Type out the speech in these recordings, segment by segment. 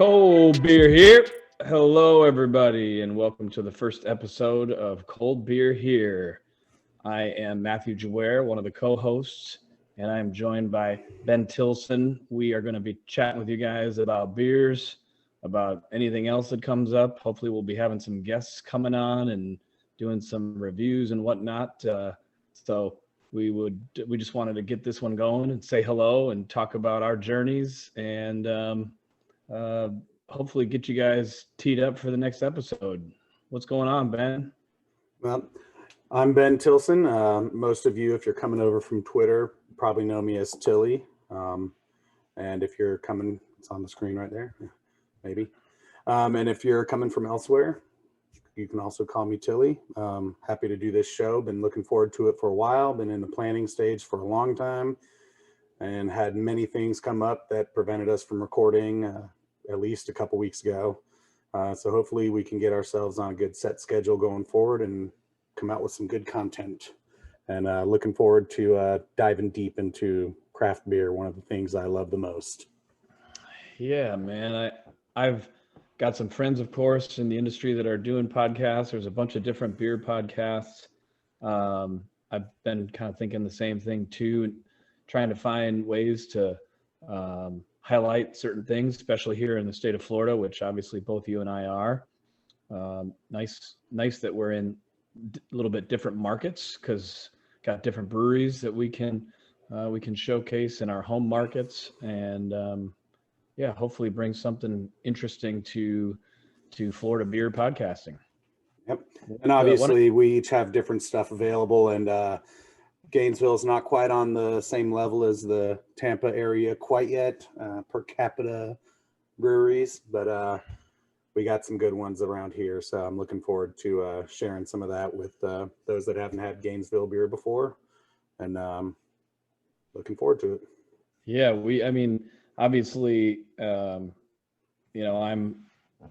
Cold beer here. Hello, everybody, and welcome to the first episode of Cold Beer Here. I am Matthew Jaware, one of the co-hosts, and I am joined by Ben Tilson. We are going to be chatting with you guys about beers, about anything else that comes up. Hopefully, we'll be having some guests coming on and doing some reviews and whatnot. So we just wanted to get this one going and say hello and talk about our journeys and uh, hopefully get you guys teed up for the next episode. What's going on, Ben? Well, I'm Ben Tilson. Most of you, if you're coming over from Twitter, probably know me as Tilly. And if you're coming, it's on the screen right there, maybe. And if you're coming from elsewhere, you can also call me Tilly. Happy to do this show. Been looking forward to it for a while. Been in the planning stage for a long time and had many things come up that prevented us from recording at least a couple weeks ago. So hopefully we can get ourselves on a good set schedule going forward and come out with some good content. And looking forward to diving deep into craft beer, one of the things I love the most. Yeah, man. I've got some friends, of course, in the industry that are doing podcasts. There's a bunch of different beer podcasts. I've been kind of thinking the same thing too, trying to find ways to highlight certain things, especially here in the state of Florida, which obviously both you and I are. Nice that we're in a little bit different markets because got different breweries that we can showcase in our home markets and yeah, hopefully bring something interesting to Florida beer podcasting. Yep. And obviously we each have different stuff available, and Gainesville is not quite on the same level as the Tampa area quite yet, per capita breweries, but we got some good ones around here. So I'm looking forward to sharing some of that with those that haven't had Gainesville beer before, and looking forward to it. Yeah, obviously, I'm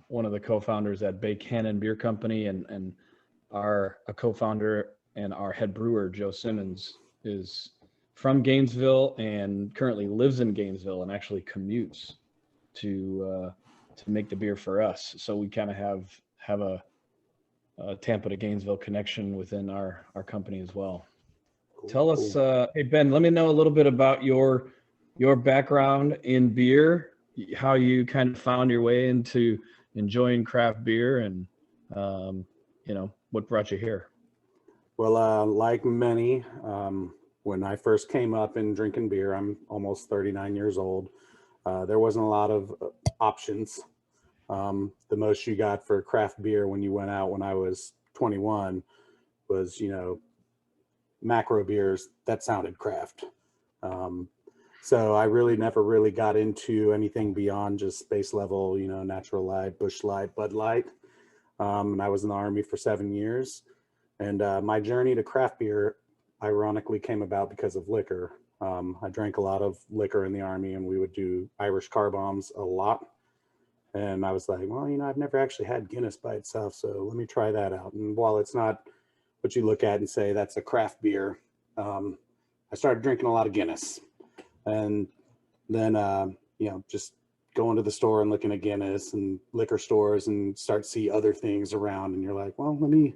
one of the co-founders at Bay Cannon Beer Company, and a co-founder and our head brewer, Joe Simmons, is from Gainesville and currently lives in Gainesville and actually commutes to make the beer for us. So we kind of have a Tampa to Gainesville connection within our company as well. Cool, Tell us, cool. hey Ben, let me know a little bit about your background in beer, how you kind of found your way into enjoying craft beer, and what brought you here. Well, like many, when I first came up in drinking beer, I'm almost 39 years old. There wasn't a lot of options. The most you got for craft beer when you went out when I was 21 was, macro beers that sounded craft. So I really never really got into anything beyond just base level, Natural Light, Busch Light, Bud Light. And I was in the Army for 7 years. And my journey to craft beer, ironically, came about because of liquor. I drank a lot of liquor in the Army, and we would do Irish car bombs a lot. And I was like, well, I've never actually had Guinness by itself, so let me try that out. And while it's not what you look at and say that's a craft beer, I started drinking a lot of Guinness. And then, just going to the store and looking at Guinness and liquor stores and start to see other things around. And you're like, well, let me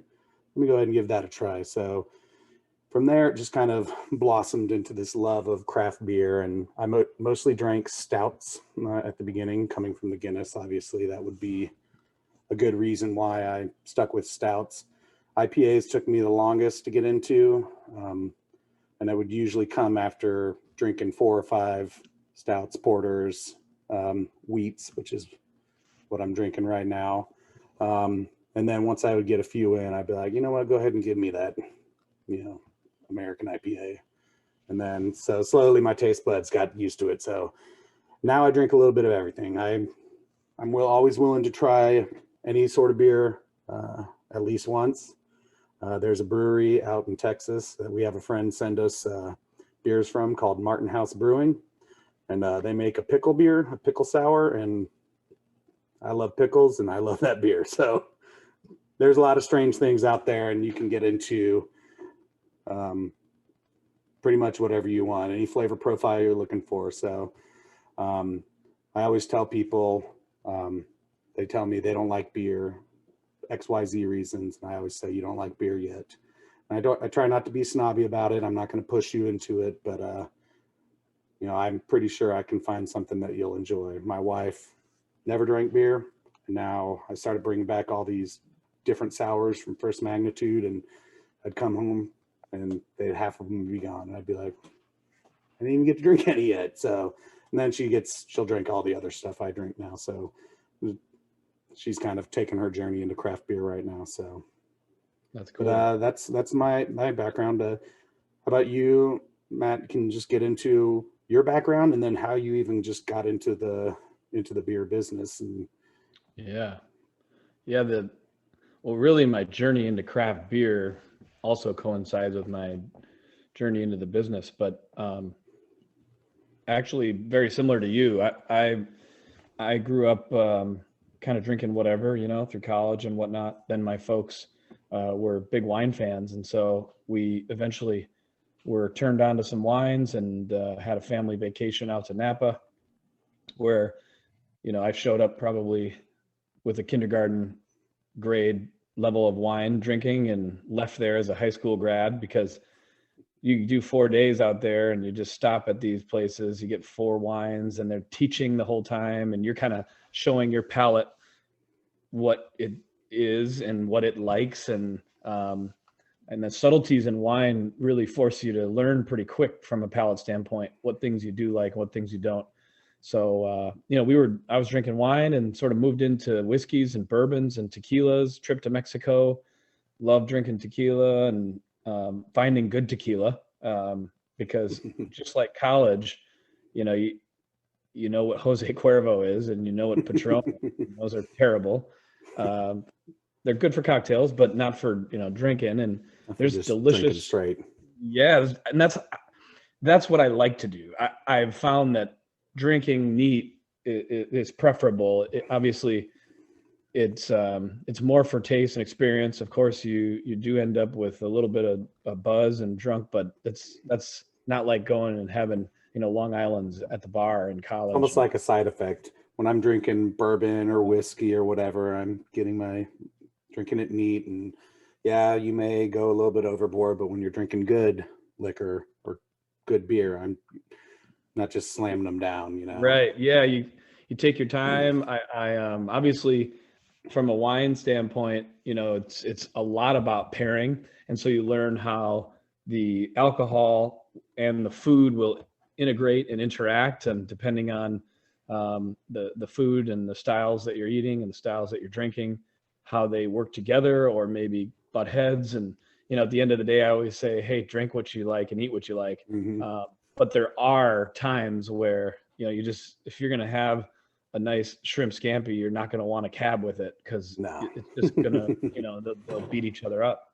go ahead and give that a try. So from there, it just kind of blossomed into this love of craft beer. And I mostly drank stouts at the beginning, coming from the Guinness. Obviously, that would be a good reason why I stuck with stouts. IPAs took me the longest to get into. And I would usually come after drinking 4 or 5 stouts, porters, wheats, which is what I'm drinking right now. And then once I would get a few in, I'd be like, you know what, go ahead and give me that, American IPA. And then so slowly my taste buds got used to it. So now I drink a little bit of everything. I'm always willing to try any sort of beer at least once. There's a brewery out in Texas that we have a friend send us beers from called Martin House Brewing. And they make a pickle beer, a pickle sour, and I love pickles and I love that beer. So there's a lot of strange things out there, and you can get into pretty much whatever you want, any flavor profile you're looking for. So I always tell people, They tell me they don't like beer, XYZ reasons, and I always say, you don't like beer yet. And I try not to be snobby about it. I'm not going to push you into it, but I'm pretty sure I can find something that you'll enjoy. My wife never drank beer, and now I started bringing back all these different sours from First Magnitude, and I'd come home and they'd half of them be gone, and I'd be like, I didn't even get to drink any yet. So, and then she'll drink all the other stuff I drink now. So she's kind of taken her journey into craft beer right now. So That's cool. but that's my background. How about you, Matt? Can you just get into your background and then how you even just got into the beer business? And Yeah. Well, really my journey into craft beer also coincides with my journey into the business, but actually very similar to you. I grew up kind of drinking whatever, through college and whatnot. Then my folks were big wine fans, and so we eventually were turned on to some wines and had a family vacation out to Napa, where I showed up probably with a kindergarten grade level of wine drinking and left there as a high school grad, because you do 4 days out there and you just stop at these places, you get 4 wines and they're teaching the whole time, and you're kind of showing your palate what it is and what it likes, and the subtleties in wine really force you to learn pretty quick from a palate standpoint what things you do like and what things you don't. So I was drinking wine and sort of moved into whiskeys and bourbons and tequilas. Trip to Mexico, loved drinking tequila and finding good tequila, because just like college, you know what Jose Cuervo is, and you know what Patron is, and those are terrible. They're good for cocktails, but not for drinking. And there's delicious straight. Yeah, and that's what I like to do. I've found that drinking neat is preferable. Obviously, it's more for taste and experience. Of course, you do end up with a little bit of a buzz and drunk, but that's not like going and having Long Island's at the bar in college. Almost like a side effect. When I'm drinking bourbon or whiskey or whatever, I'm drinking it neat, and yeah, you may go a little bit overboard, but when you're drinking good liquor or good beer, I'm not just slamming them down, Right. Yeah. You take your time. I obviously, from a wine standpoint, it's a lot about pairing. And so you learn how the alcohol and the food will integrate and interact, and depending on the food and the styles that you're eating and the styles that you're drinking, how they work together or maybe butt heads. And at the end of the day, I always say, hey, drink what you like and eat what you like. But there are times where if you're going to have a nice shrimp scampi, you're not going to want a cab with it, because it's just going to they'll beat each other up.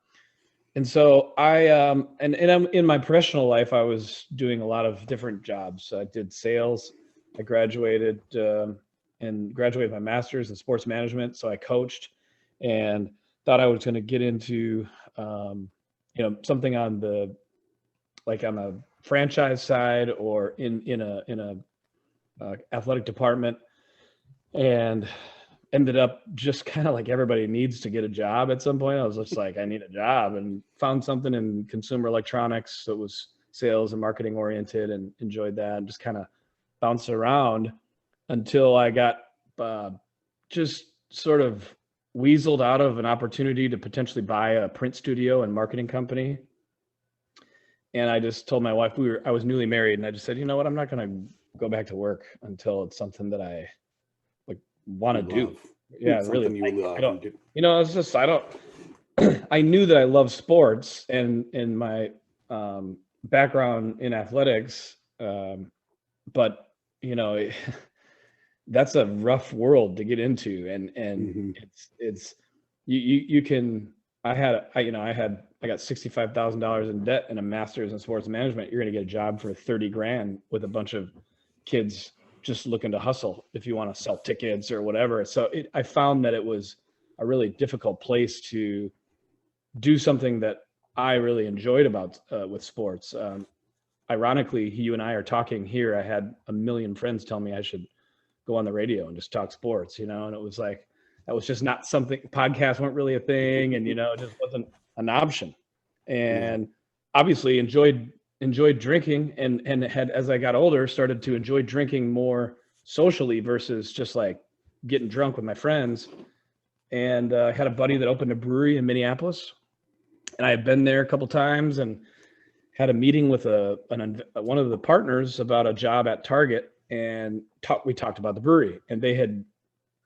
And so and I'm in my professional life, I was doing a lot of different jobs. I did sales. I graduated my master's in sports management. So I coached and thought I was going to get into something on the franchise side or in a athletic department, and ended up just kind of like everybody needs to get a job at some point. I was just like, I need a job, and found something in consumer electronics that was sales and marketing oriented, and enjoyed that, and just kind of bounced around until I got just sort of weaseled out of an opportunity to potentially buy a print studio and marketing company. And I just told my wife, I was newly married, and I just said, you know what, I'm not going to go back to work until it's something that I want to do. Yeah, really. It's just, I knew that I love sports and my background in athletics, but that's a rough world to get into, and it's you can. I got $65,000 in debt and a master's in sports management. You're going to get a job for $30,000 with a bunch of kids just looking to hustle if you want to sell tickets or whatever. So I found that it was a really difficult place to do something that I really enjoyed about with sports. Ironically, you and I are talking here. I had a million friends tell me I should go on the radio and just talk sports, you know, and it was like, that was just not something, podcasts weren't really a thing, and, you know, it just wasn't an option. And obviously enjoyed drinking, and had, as I got older, started to enjoy drinking more socially versus just like getting drunk with my friends. And I had a buddy that opened a brewery in Minneapolis, and I had been there a couple times and had a meeting with one of the partners about a job at Target, and we talked about the brewery. And they had,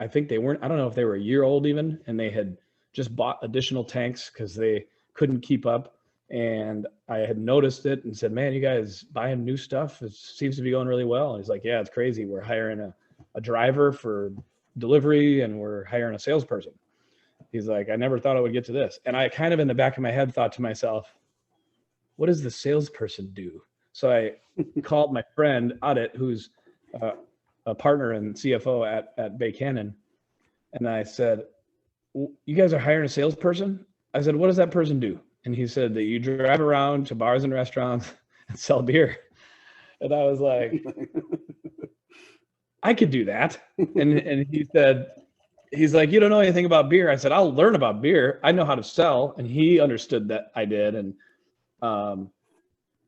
I think they weren't, I don't know if they were a year old even, and they had just bought additional tanks because they couldn't keep up. And I had noticed it and said, man, you guys buying new stuff? It seems to be going really well. And he's like, yeah, it's crazy. We're hiring a driver for delivery, and we're hiring a salesperson. He's like, I never thought I would get to this. And I kind of in the back of my head thought to myself, what does the salesperson do? So I called my friend Audit, who's a partner and CFO at Bay Canyon. And I said, you guys are hiring a salesperson? I said, what does that person do? And he said that you drive around to bars and restaurants and sell beer. And I was like, I could do that. And he said, he's like, you don't know anything about beer. I said, I'll learn about beer. I know how to sell. And he understood that I did. And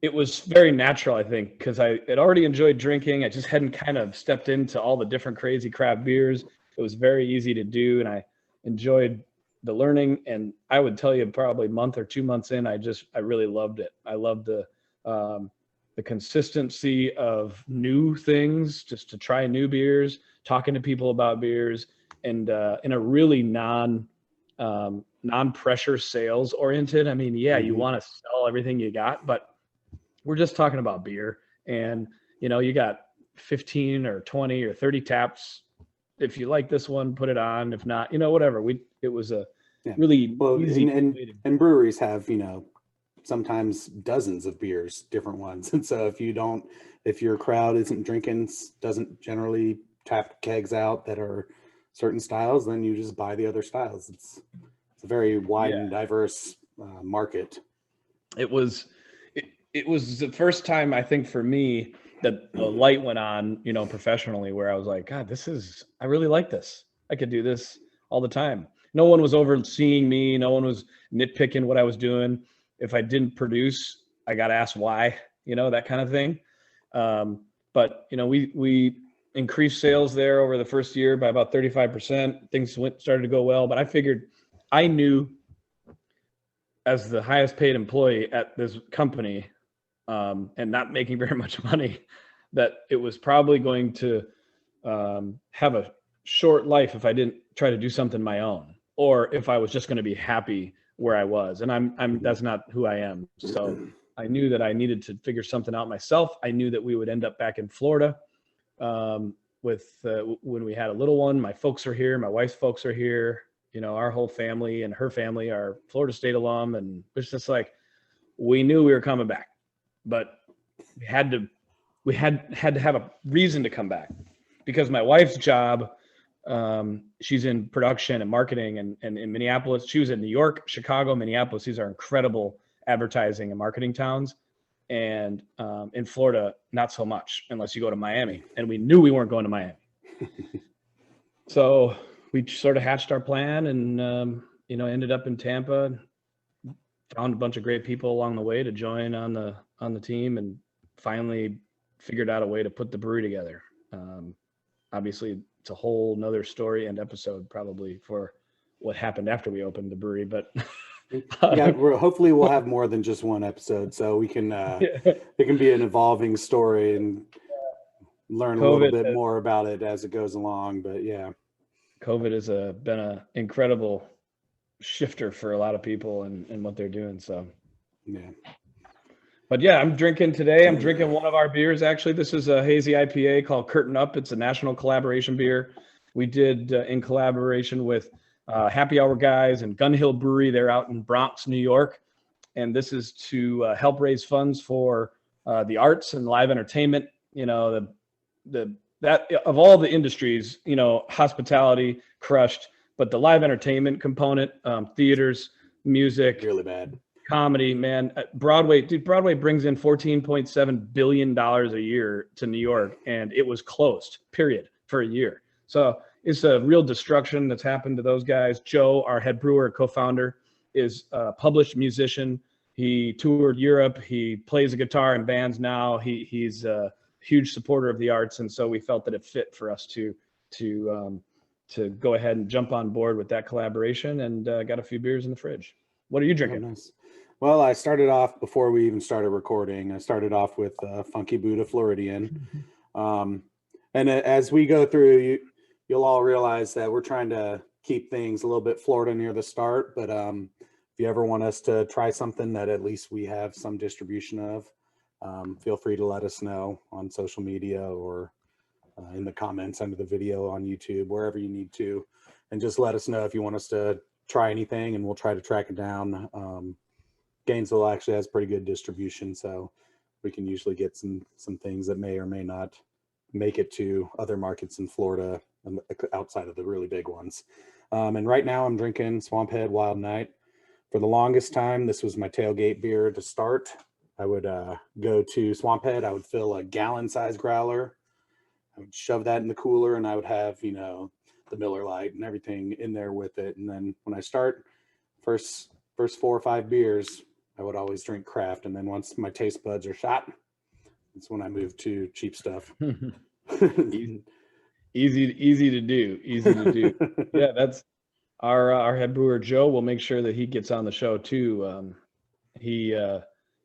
it was very natural, I think, because I had already enjoyed drinking. I just hadn't kind of stepped into all the different crazy craft beers. It was very easy to do, and I enjoyed the learning. And I would tell you, probably a month or 2 months in, I really loved it. I loved the consistency of new things, just to try new beers, talking to people about beers, and in a really non-pressure sales oriented. I mean, yeah, you want to sell everything you got, but we're just talking about beer. And, you know, you got 15 or 20 or 30 taps. If you like this one, put it on. If not, you know, whatever. It was a really easy. And breweries have, you know, sometimes dozens of beers, different ones. And so if your crowd doesn't generally tap kegs out that are certain styles, then you just buy the other styles. It's a very wide and diverse market. It was the first time, I think, for me, that the light went on, you know, professionally, where I was like, God, I really like this. I could do this all the time. No one was overseeing me. No one was nitpicking what I was doing. If I didn't produce, I got asked why, you know, that kind of thing. But, you know, we increased sales there over the first year by about 35%. Things started to go well, but I knew as the highest paid employee at this company, and not making very much money, that it was probably going to have a short life if I didn't try to do something my own, or if I was just going to be happy where I was. And that's not who I am. So I knew that I needed to figure something out myself. I knew that we would end up back in Florida when we had a little one. My folks are here. My wife's folks are here. You know, our whole family and her family are Florida State alum. And it's just like, we knew we were coming back, but we had to have a reason to come back, because my wife's job, she's in production and marketing, and in Minneapolis. She was in New York, Chicago, Minneapolis. These are incredible advertising and marketing towns. And in Florida, not so much, unless you go to Miami. And we knew we weren't going to Miami. So we sort of hatched our plan, and you know, ended up in Tampa. Found a bunch of great people along the way to join on the team, and finally figured out a way to put the brewery together. Obviously, it's a whole nother story and episode probably for what happened after we opened the brewery, but hopefully we'll have more than just one episode, so we can it can be an evolving story and learn a little bit more about it as it goes along. But yeah, COVID has been an incredible shifter for a lot of people and what they're doing. So yeah. But yeah, I'm drinking today. I'm drinking one of our beers, actually. This is a hazy IPA called Curtain Up. It's a national collaboration beer. We did in collaboration with Happy Hour Guys and Gun Hill Brewery. They're out in Bronx, New York. And this is to help raise funds for the arts and live entertainment. You know, that of all the industries, you know, hospitality crushed, but the live entertainment component, theaters, music, really bad. Comedy, man. Broadway brings in $14.7 billion a year to New York, and it was closed, period. for a year. So it's a real destruction that's happened to those guys. Joe, our head brewer, co-founder, is a published musician. He toured Europe. He plays a guitar in bands now. He's a huge supporter of the arts, and so we felt that it fit for us to go ahead and jump on board with that collaboration, and got a few beers in the fridge. What are you drinking? Oh, nice. Well, I started off before we even started recording. I started off with Funky Buddha Floridian. And as we go through, you'll all realize that we're trying to keep things a little bit Florida near the start. But if you ever want us to try something that at least we have some distribution of, feel free to let us know on social media or in the comments under the video on YouTube, wherever you need to. And just let us know if you want us to try anything, and we'll try to track it down. Gainesville actually has pretty good distribution, so we can usually get some things that may or may not make it to other markets in Florida and outside of the really big ones. And right now I'm drinking Swamphead Wild Night. For the longest time, this was my tailgate beer to start. I would go to Swamphead, I would fill a gallon-sized growler, I would shove that in the cooler, and I would have, you know, the Miller Lite and everything in there with it. And then when I start first 4 or 5 beers, I would always drink craft. And then once my taste buds are shot, that's when I move to cheap stuff. Easy to do. Yeah, that's our head brewer Joe. We'll make sure that he gets on the show too. He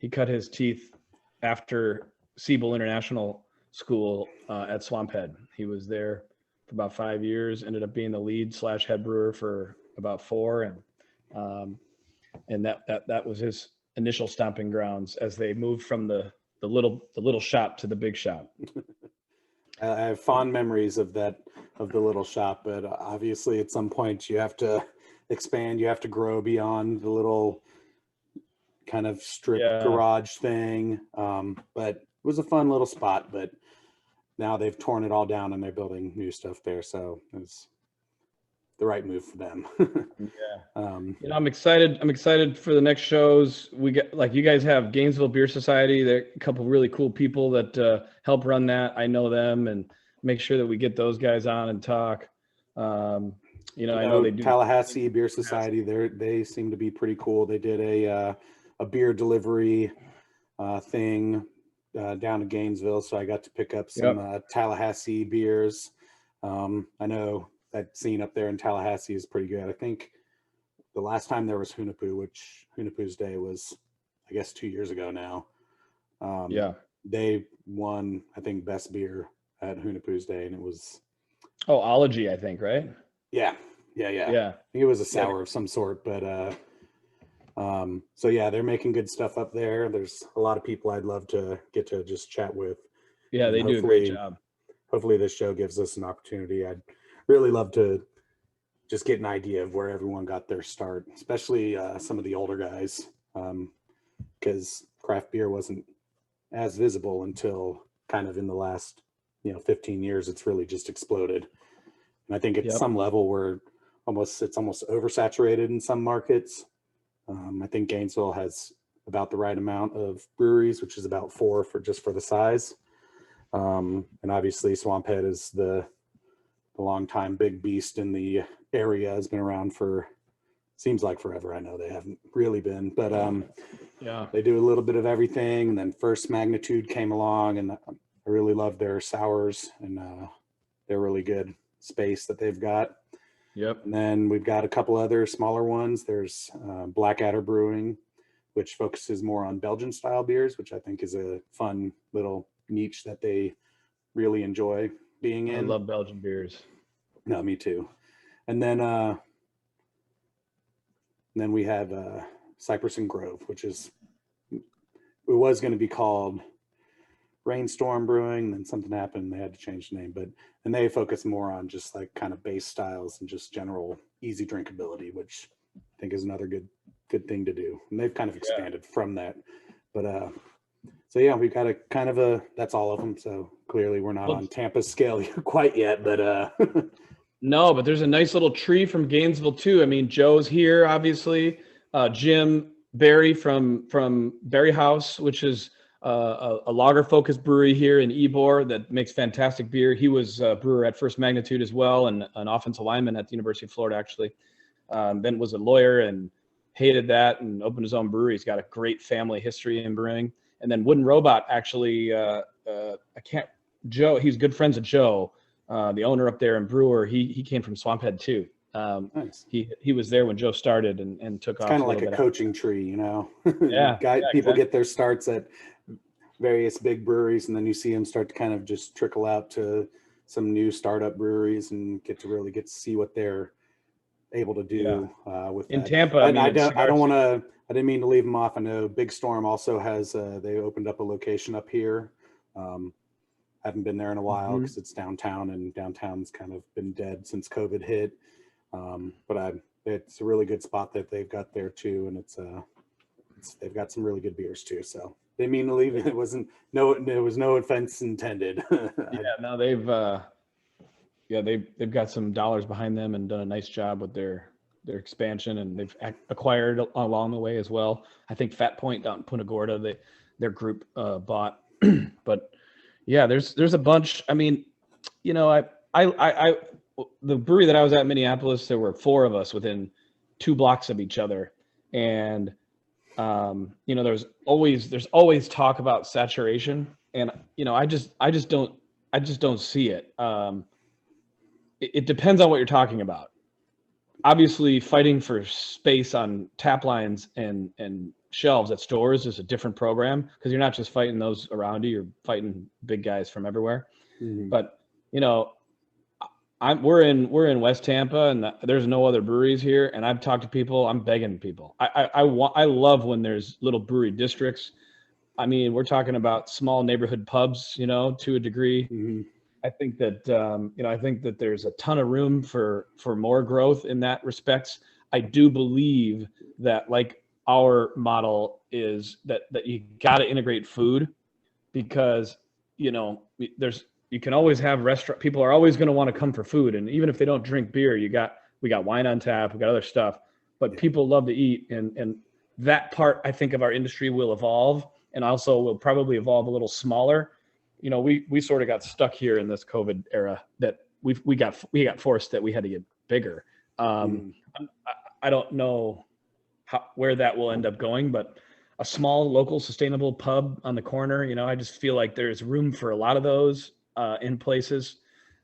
cut his teeth after Siebel International School at Swamphead. He was there for about 5 years. Ended up being the lead / head brewer for about 4, and that was his initial stomping grounds as they moved from the little shop to the big shop. I have fond memories of the little shop, but obviously at some point you have to expand, you have to grow beyond the little kind of strip garage thing. But it was a fun little spot, but now they've torn it all down and they're building new stuff there. So it's the right move for them. I'm excited for the next shows. We get, like, you guys have Gainesville Beer Society. There are a couple really cool people that help run that. I know them, and make sure that we get those guys on and talk. I know they do. Tallahassee Beer Society. They seem to be pretty cool. They did a beer delivery thing down to Gainesville, so I got to pick up some Tallahassee beers. I know that scene up there in Tallahassee is pretty good. I think the last time there was Hunapoo, which Hunapoo's Day was, I guess, 2 years ago now. They won, I think, best beer at Hunapoo's Day, and it was Ology, I think, right? Yeah. I think it was a sour of some sort, but so yeah, they're making good stuff up there. There's a lot of people I'd love to get to just chat with. Yeah, they do a great job. Hopefully this show gives us an opportunity. I'd really love to just get an idea of where everyone got their start, especially some of the older guys, because craft beer wasn't as visible until kind of in the last 15 years. It's really just exploded, and I think at some level it's almost oversaturated in some markets. I think Gainesville has about the right amount of breweries, which is about 4 for the size, and obviously Swamphead is the long-time big beast in the area, has been around for, seems like forever. I know they haven't really been, but they do a little bit of everything. And then First Magnitude came along, and I really love their sours, and they're really good space that they've got. And then we've got a couple other smaller ones. There's Blackadder Brewing, which focuses more on Belgian style beers, which I think is a fun little niche that they really enjoy being in. I love Belgian beers. No, me too. And then we have Cypress and Grove, which is, it was going to be called Rainstorm Brewing, then something happened, they had to change the name, and they focus more on just like kind of base styles and just general easy drinkability, which I think is another good thing to do. And they've kind of expanded from that. But so yeah, we've got a kind of that's all of them. So clearly we're not on Tampa's scale quite yet, but no, but there's a nice little tree from Gainesville too. I mean, Joe's here, obviously. Jim Barry from Berry House, which is a lager focused brewery here in Ybor that makes fantastic beer. He was a brewer at First Magnitude as well, and an offensive lineman at the University of Florida, actually. Then was a lawyer and hated that and opened his own brewery. He's got a great family history in brewing. And then Wooden Robot, actually, Joe, he's good friends with Joe, the owner up there and brewer. He came from Swamphead too. Nice. He was there when Joe started and took It's off. kind of like a coaching tree, you know. Yeah, People exactly. get their starts at various big breweries, and then you see them start to kind of just trickle out to some new startup breweries and get to see what they're able to do with in that. Tampa. I mean, I don't want to. I didn't mean to leave them off. I know Big Storm also has. They opened up a location up here. Haven't been there in a while because it's downtown, and downtown's kind of been dead since COVID hit. But it's a really good spot that they've got there too, and they've got some really good beers too. So they mean to leave. It was no offense intended. No, they've got some dollars behind them and done a nice job with their expansion, and they've acquired along the way as well. I think Fat Point down in Punta Gorda, their group bought, but yeah, there's a bunch. I mean, you know, I the brewery that I was at in Minneapolis, there were 4 of us within 2 blocks of each other, and you know, there's always talk about saturation, and you know, I just don't see it. It depends on what you're talking about. Obviously, fighting for space on tap lines and shelves at stores is a different program, because you're not just fighting those around you, you're fighting big guys from everywhere. Mm-hmm. But you know, we're in West Tampa, and there's no other breweries here. And I've talked to people. I'm begging people. I love when there's little brewery districts. I mean, we're talking about small neighborhood pubs, you know, to a degree. Mm-hmm. I think that there's a ton of room for more growth in that respects. I do believe that, like, our model is that you got to integrate food, because you know, you can always have people are always going to want to come for food, and even if they don't drink beer, we got wine on tap, we got other stuff, but people love to eat, and that part, I think, of our industry will evolve, and also will probably evolve a little smaller. You know, we sort of got stuck here in this COVID era, that we got forced that we had to get bigger. I don't know where that will end up going, but a small local sustainable pub on the corner, you know, I just feel like there's room for a lot of those in places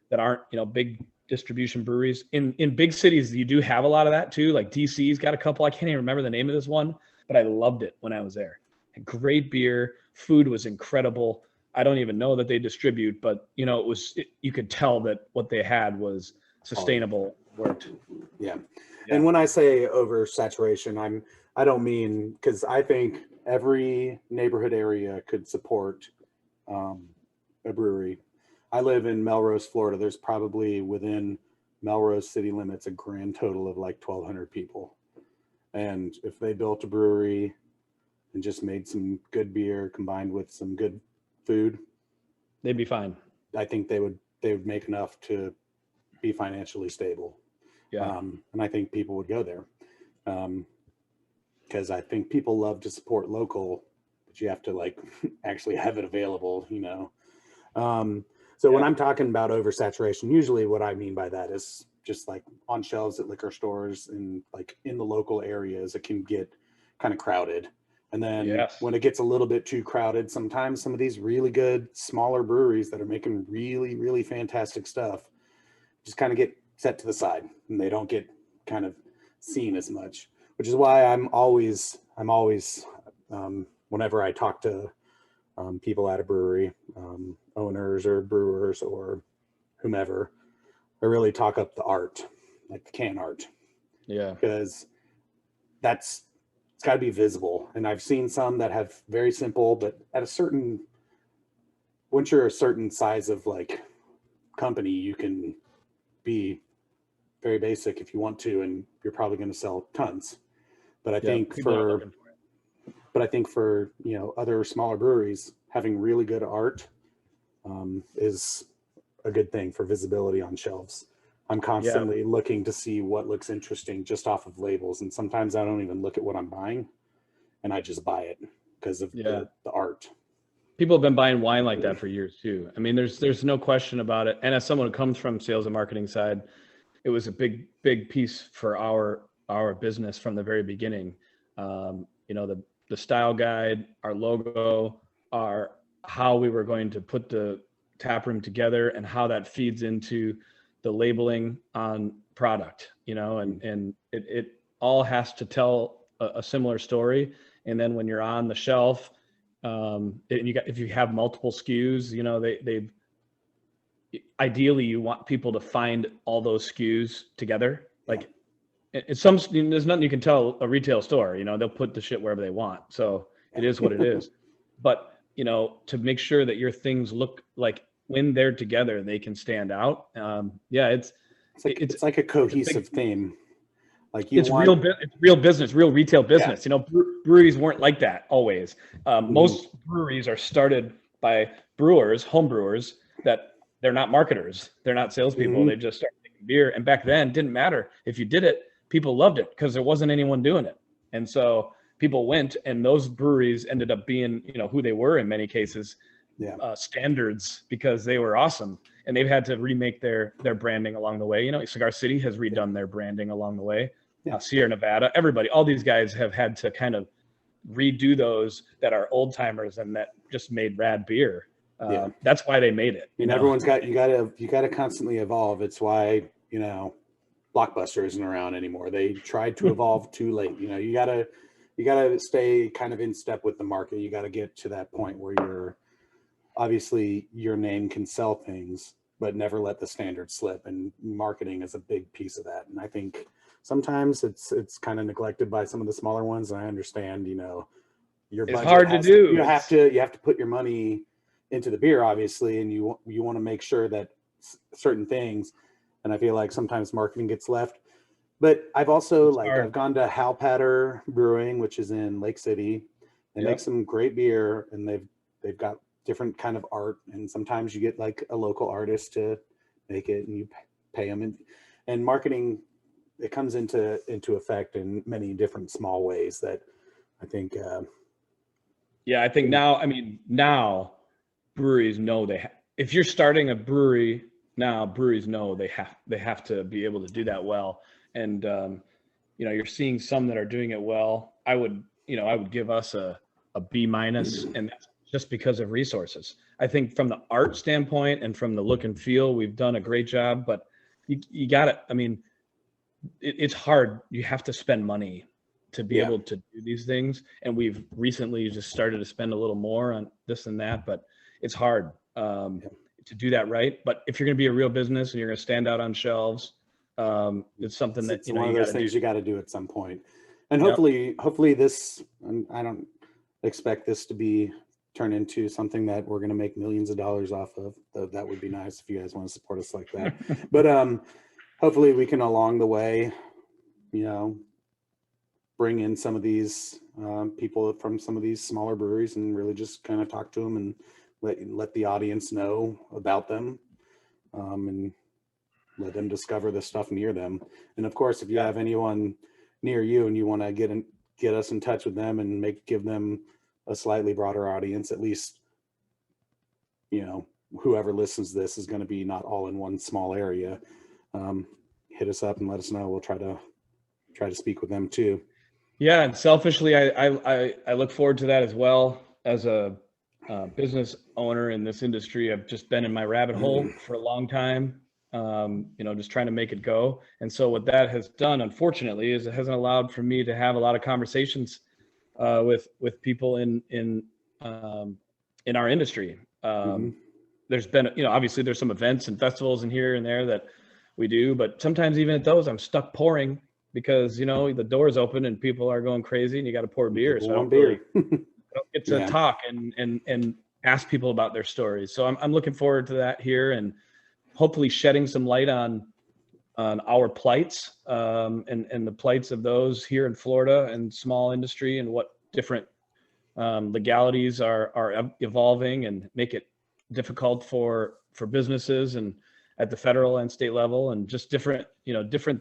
that aren't, you know, big distribution breweries. In big cities, you do have a lot of that too. Like DC's got a couple. I can't even remember the name of this one, but I loved it when I was there. Great beer, food was incredible. I don't even know that they distribute, but you know, you could tell that what they had was sustainable, worked. Yeah. And when I say oversaturation, I don't mean, because I think every neighborhood area could support a brewery. I live in Melrose, Florida. There's probably within Melrose city limits a grand total of like 1,200 people. And if they built a brewery and just made some good beer combined with some good food, they'd be fine. I think they would make enough to be financially stable. Yeah. And I think people would go there. Because I think people love to support local, but you have to like actually have it available, you know. So when I'm talking about oversaturation, usually what I mean by that is just like on shelves at liquor stores and like in the local areas, it can get kind of crowded. And then when it gets a little bit too crowded, sometimes some of these really good smaller breweries that are making really, really fantastic stuff just kind of get set to the side, and they don't get kind of seen as much, which is why I'm always whenever I talk to people at a brewery, owners or brewers or whomever, I really talk up the art, like the can art. Yeah. Because it's got to be visible. And I've seen some that have very simple, but once you're a certain size of like company, you can be very basic if you want to, and you're probably going to sell tons. But I think for you know, other smaller breweries, having really good art is a good thing for visibility on shelves. I'm constantly looking to see what looks interesting just off of labels, and sometimes I don't even look at what I'm buying, and I just buy it because of the art. People have been buying wine like that for years too. I mean, there's no question about it. And as someone who comes from sales and marketing side, it was a big piece for our business from the very beginning. You know, the style guide, our logo, our how we were going to put the tap room together, and how that feeds into the labeling on product. You know, and it all has to tell a similar story. And then when you're on the shelf, if you have multiple SKUs, you know, they ideally you want people to find all those SKUs together. Like there's nothing you can tell a retail store, you know, they'll put the shit wherever they want. So it is what it is. But, you know, to make sure that your things look like when they're together, they can stand out. It's like a cohesive theme. Like it's real business, real retail business. You know, breweries weren't like that always. Most breweries are started by brewers, home brewers, that they're not marketers, they're not salespeople. They just start making beer. And back then, it didn't matter if you did it; people loved it because there wasn't anyone doing it. And so people went, and those breweries ended up being, you know, who they were in many cases, standards, because they were awesome. And they've had to remake their branding along the way. You know, Cigar City has redone their branding along the way. Sierra Nevada, everybody, all these guys have had to kind of redo those that are old timers and that just made rad beer. That's why they made it. And everyone's got you got to constantly evolve. It's why, you know, Blockbuster isn't around anymore. They tried to evolve too late. You know, you gotta stay kind of in step with the market. You got to get to that point where you're obviously your name can sell things, but never let the standard slip. And marketing is a big piece of that. And I think sometimes it's kind of neglected by some of the smaller ones. And I understand, you know, it's hard to do. You have to put your money into the beer, obviously, and you want to make sure that certain things. And I feel like sometimes marketing gets left. But I've also I've gone to Halpatter Brewing, which is in Lake City. They make some great beer, and they've got different kind of art. And sometimes you get like a local artist to make it, and you pay them. And marketing, it comes into effect in many different small ways that I think. I think now breweries know if you're starting a brewery now, breweries know they have to be able to do that well. And you know, you're seeing some that are doing it well. I would give us a B-, and that's just because of resources. I think from the art standpoint and from the look and feel, we've done a great job, but you got it. I mean, it's hard. You have to spend money to be able to do these things. And we've recently just started to spend a little more on this and that, but it's hard to do that right. But if you're going to be a real business and you're going to stand out on shelves, it's something that, it's one of those things you got to do at some point. And hopefully this, and I don't expect this to be turn into something that we're going to make millions of dollars off of. That would be nice if you guys want to support us like that. But hopefully we can along the way, you know, bring in some of these people from some of these smaller breweries and really just kind of talk to them and let the audience know about them, and let them discover the stuff near them. And of course, if you have anyone near you and you want to get us in touch with them and give them a slightly broader audience, at least, you know, whoever listens to this is going to be not all in one small area. Hit us up and let us know. We'll try to speak with them too. Yeah, and selfishly, I look forward to that as well. As a business owner in this industry, I've just been in my rabbit hole for a long time. You know, just trying to make it go. And so what that has done, unfortunately, is it hasn't allowed for me to have a lot of conversations with people in our industry. There's been, you know, obviously there's some events and festivals in here and there that we do, but sometimes even at those, I'm stuck pouring because, you know, the door's open and people are going crazy and you got to pour beer. So I don't get to talk and ask people about their stories. So I'm looking forward to that here, and hopefully shedding some light on our plights and the plights of those here in Florida and small industry, and what different legalities are evolving and make it difficult for businesses and at the federal and state level, and just different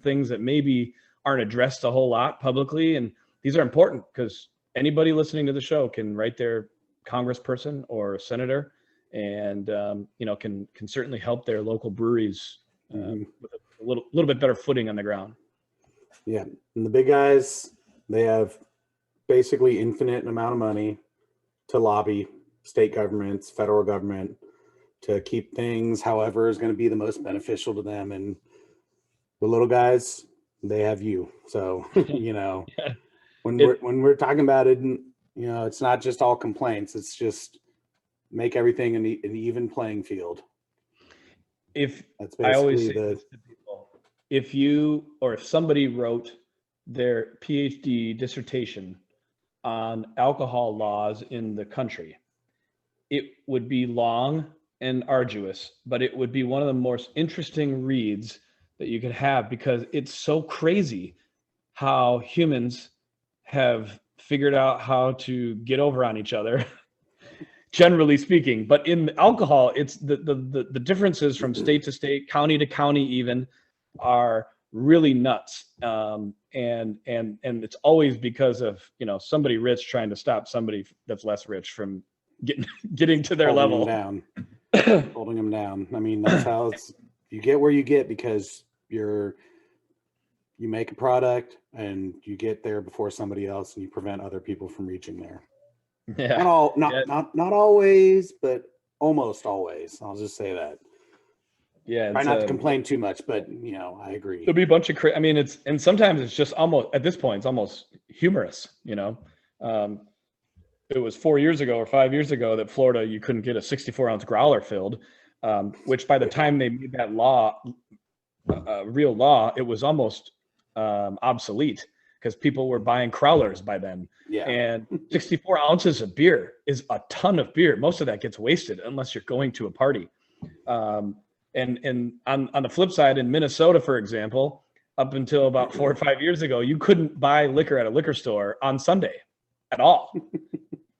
things that maybe aren't addressed a whole lot publicly. And these are important because anybody listening to the show can write their congressperson or senator, and can certainly help their local breweries with a little bit better footing on the ground. Yeah, and the big guys, they have basically infinite amount of money to lobby state governments, federal government, to keep things however is going to be the most beneficial to them. And the little guys, they have you. So Yeah. when we're talking about it, it's not just all complaints. It's just make everything an even playing field. If That's I always basically say this to people, if somebody wrote their PhD dissertation on alcohol laws in the country, it would be long and arduous, but it would be one of the most interesting reads that you could have, because it's so crazy how humans have figured out how to get over on each other, generally speaking. But in alcohol, it's the differences from state to state, county to county even, are really nuts. And it's always because of somebody rich trying to stop somebody that's less rich from getting to their level. Holding them down. I mean, that's how you get where you get, because you make a product and you get there before somebody else, and you prevent other people from reaching there. Yeah. Not always, but almost always. I'll just say that. Yeah. Try not to complain too much, but I agree. There'll be a bunch of and sometimes it's just almost, at this point, it's almost humorous. It was 4 years ago or 5 years ago that Florida, you couldn't get a 64-ounce growler filled, which by the time they made that law, real law, it was almost obsolete, because people were buying crowlers by then. Yeah. And 64 ounces of beer is a ton of beer. Most of that gets wasted unless you're going to a party. And on the flip side, in Minnesota, for example, up until about 4 or 5 years ago, you couldn't buy liquor at a liquor store on Sunday at all.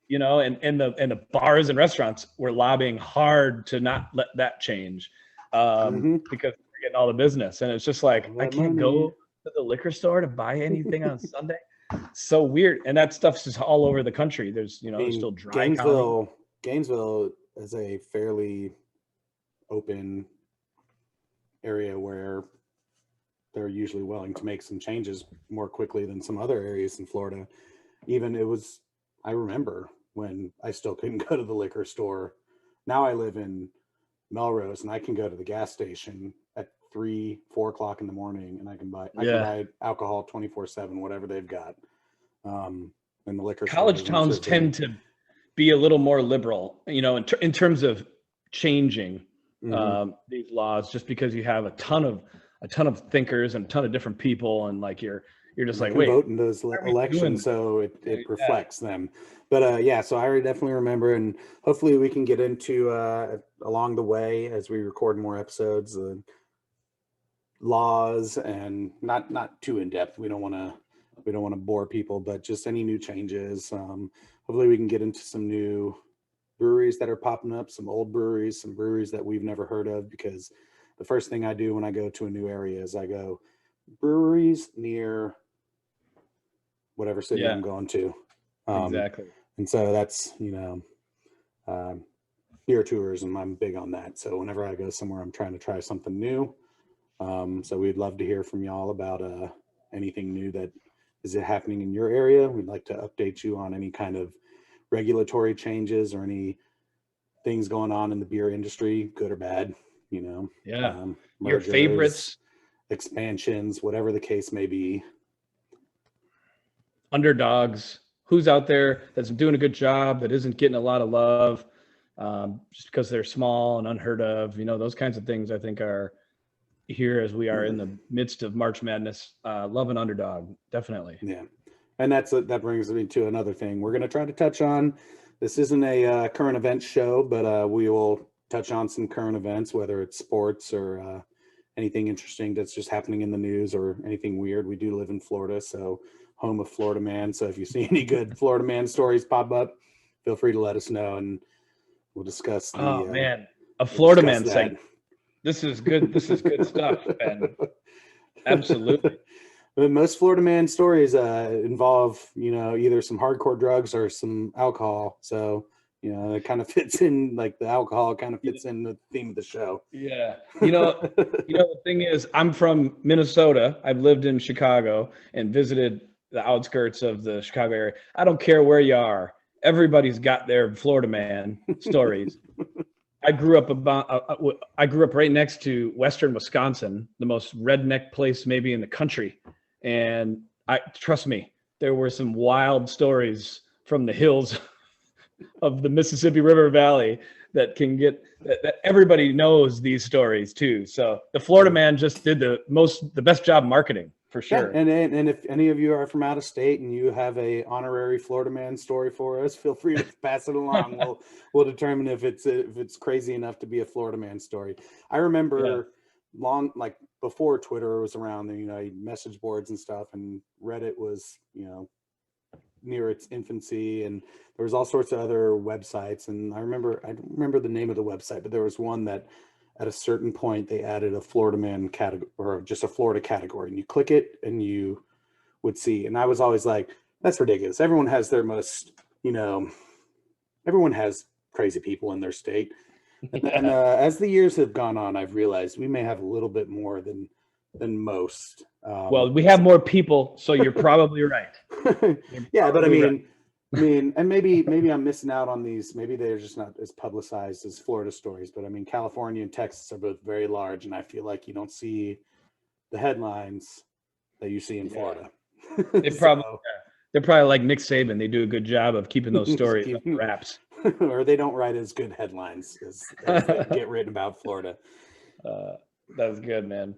And the bars and restaurants were lobbying hard to not let that change, because they're getting all the business. And it's just like, I can't go to the liquor store to buy anything on Sunday. So weird. And that stuff's just all over the country. There's there's still dry county. Gainesville is a fairly open area where they're usually willing to make some changes more quickly than some other areas in Florida. I remember when I still couldn't go to the liquor store. Now I live in Melrose, and I can go to the gas station at 3-4 o'clock in the morning, and I can buy alcohol 24/7, whatever they've got. And the liquor college towns tend to be a little more liberal, in terms of changing these laws, just because you have a ton of thinkers and a ton of different people, and like you're just like, wait, vote in those elections, so it reflects them. But so I definitely remember, and hopefully we can get into along the way as we record more episodes, laws, and not too in depth. We don't want to bore people, but just any new changes. Hopefully we can get into some new breweries that are popping up, some old breweries, some breweries that we've never heard of, because the first thing I do when I go to a new area is I go breweries near whatever city I'm going to. Exactly. And so that's, beer tours, and I'm big on that. So whenever I go somewhere, I'm trying to try something new. So we'd love to hear from y'all about anything new that is happening in your area. We'd like to update you on any kind of regulatory changes or any things going on in the beer industry, good or bad, mergers, your favorites, expansions, whatever the case may be. Underdogs, who's out there that's doing a good job, that isn't getting a lot of love, just because they're small and unheard of. Those kinds of things, I think, are here as we are in the midst of March Madness. Love an underdog, definitely. Yeah. And that brings me to another thing we're going to try to touch on. This isn't a current events show, but we will touch on some current events, whether it's sports or anything interesting that's just happening in the news or anything weird. We do live in Florida, so home of Florida Man. So if you see any good Florida Man stories pop up, feel free to let us know, and we'll discuss a Florida Man segment. This is good. This is good stuff, Ben. Absolutely. Most Florida Man stories involve, either some hardcore drugs or some alcohol. So You know, it kind of fits in, like the alcohol kind of fits in the theme of the show. Yeah. The thing is, I'm from Minnesota. I've lived in Chicago and visited the outskirts of the Chicago area. I don't care where you are. Everybody's got their Florida man stories. I grew up right next to Western Wisconsin, the most redneck place maybe in the country. And trust me, there were some wild stories from the hills of the Mississippi River Valley that everybody knows these stories too. So the Florida man just did the best job marketing for sure. Yeah, and if any of you are from out of state and you have a honorary Florida man story for us, feel free to pass it along. We'll determine if it's crazy enough to be a Florida man story. I remember long, like before Twitter was around, message boards and stuff, and Reddit was, near its infancy, and there was all sorts of other websites. And I don't remember the name of the website, but there was one that at a certain point they added a Florida man category, or just a Florida category, and you click it and you would see. And I was always like, that's ridiculous. Everyone has their most, everyone has crazy people in their state. And as the years have gone on, I've realized we may have a little bit more than most. Well, we have more people, so you're probably right. Yeah, but I mean, and maybe I'm missing out on these. Maybe they're just not as publicized as Florida stories. But I mean, California and Texas are both very large, and I feel like you don't see the headlines that you see in Florida. They're probably like Nick Saban. They do a good job of keeping those stories up wraps. Or they don't write as good headlines as they get written about Florida. That's good, man.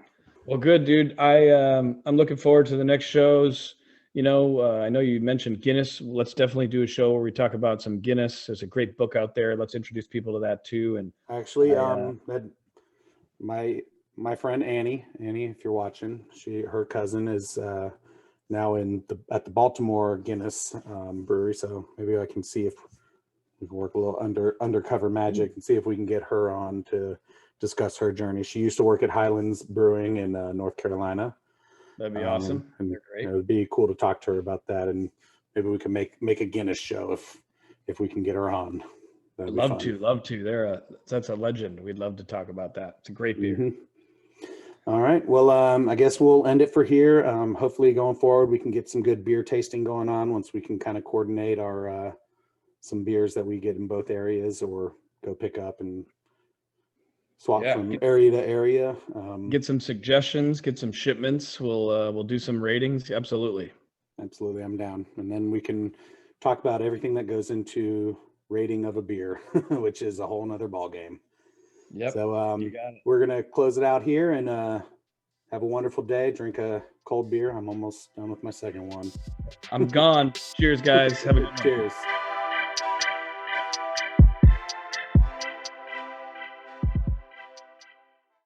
Well, good, dude. I'm looking forward to the next shows. I know you mentioned Guinness. Let's definitely do a show where we talk about some Guinness. There's a great book out there. Let's introduce people to that too. And actually, my friend Annie, if you're watching, her cousin is now at the Baltimore Guinness brewery. So maybe I can see if we can work a little undercover magic and see if we can get her on to discuss her journey. She used to work at Highlands Brewing in North Carolina. That'd be awesome. And it would be cool to talk to her about that, and maybe we can make a Guinness show if we can get her on. I'd love to. That's a legend. We'd love to talk about that. It's a great beer. Mm-hmm. All right. Well, I guess we'll end it for here. Hopefully going forward, we can get some good beer tasting going on once we can kind of coordinate our some beers that we get in both areas, or go pick up and swap from area to area. Get some suggestions, get some shipments. We'll do some ratings. Absolutely, I'm down. And then we can talk about everything that goes into rating of a beer, which is a whole nother ball game. Yep. So we're gonna close it out here and have a wonderful day. Drink a cold beer. I'm almost done with my second one. I'm gone. Cheers, guys. Have a good one. Cheers.